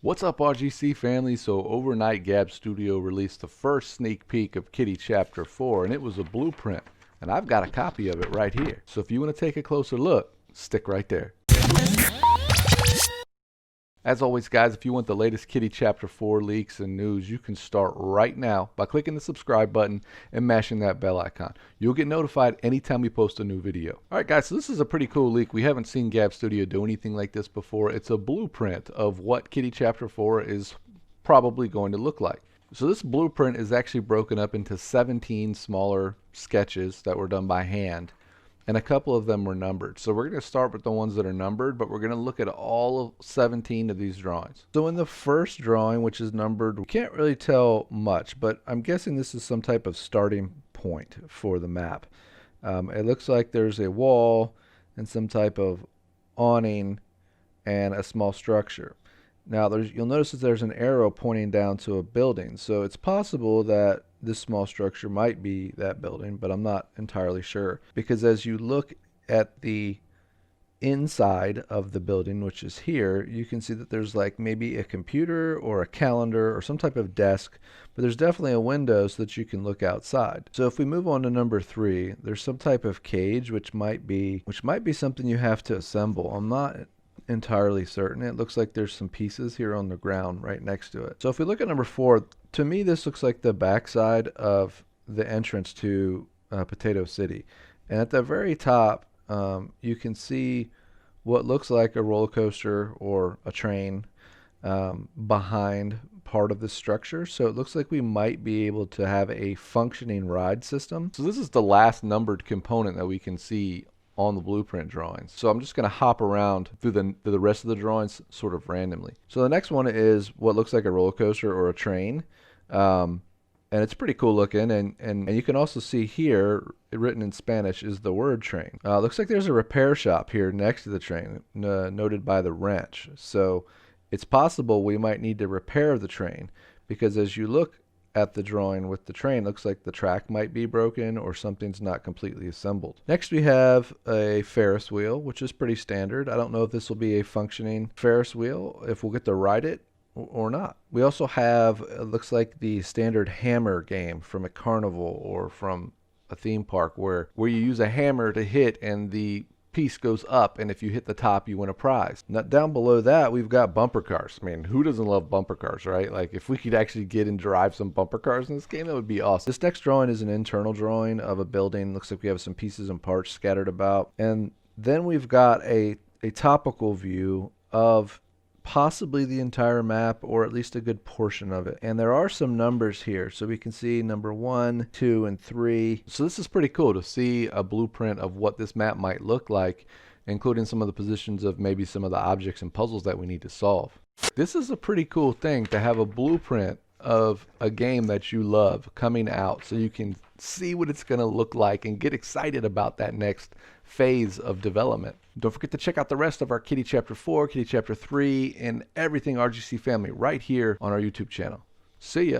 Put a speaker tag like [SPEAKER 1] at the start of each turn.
[SPEAKER 1] What's up, RGC family? So overnight Gab Studio released the first sneak peek of Kitty Chapter 4, and it was a blueprint, and I've got a copy of it right here. So if you want to take a closer look, stick right there. As always, guys, if you want the latest Kitty Chapter 4 leaks and news, you can start right now by clicking the subscribe button and mashing that bell icon. You'll get notified anytime we post a new video. Alright guys, so this is a pretty cool leak. We haven't seen Gab Studio do anything like this before. It's a blueprint of what Kitty Chapter 4 is probably going to look like. So this blueprint is actually broken up into 17 smaller sketches that were done by hand, and a couple of them were numbered. So we're going to start with the ones that are numbered, but we're going to look at all of 17 of these drawings. So in the first drawing, which is numbered, we can't really tell much, but I'm guessing this is some type of starting point for the map. It looks like there's a wall and some type of awning and a small structure. Now you'll notice that there's an arrow pointing down to a building, so it's possible that this small structure might be that building, but I'm not entirely sure, because as you look at the inside of the building, which is here, you can see that there's like maybe a computer or a calendar or some type of desk, but there's definitely a window so that you can look outside. So if we move on to number 3, there's some type of cage which might be something you have to assemble. I'm not entirely certain. It looks like there's some pieces here on the ground right next to it. So if we look at number 4, to me this looks like the backside of the entrance to Potato City, and at the very top you can see what looks like a roller coaster or a train behind part of the structure. So it looks like we might be able to have a functioning ride system. So this is the last numbered component that we can see on the blueprint drawings. So I'm just going to hop around through the rest of the drawings sort of randomly. So the next one is what looks like a roller coaster or a train, and it's pretty cool looking, and you can also see here written in Spanish is the word train. Looks like there's a repair shop here next to the train, noted by the wrench. So it's possible we might need to repair the train, because as you look at the drawing with the train, looks like the track might be broken or something's not completely assembled. Next we have a Ferris wheel, which is pretty standard. I don't know if this will be a functioning Ferris wheel, if we'll get to ride it or not. We also have, it looks like the standard hammer game from a carnival or from a theme park, where you use a hammer to hit and the piece goes up, and if you hit the top you win a prize. Now down below that we've got bumper cars. I mean, who doesn't love bumper cars, right? Like if we could actually get and drive some bumper cars in this game, that would be awesome. This next drawing is an internal drawing of a building. Looks like we have some pieces and parts scattered about, and then we've got a topical view of possibly the entire map, or at least a good portion of it. And there are some numbers here, so we can see number 1, 2, and 3. So this is pretty cool to see a blueprint of what this map might look like, including some of the positions of maybe some of the objects and puzzles that we need to solve. This is a pretty cool thing to have a blueprint of a game that you love coming out, so you can see what it's going to look like and get excited about that next phase of development. Don't forget to check out the rest of our Kitty Chapter 4, Kitty Chapter 3, and everything RGC Family right here on our YouTube channel. See ya!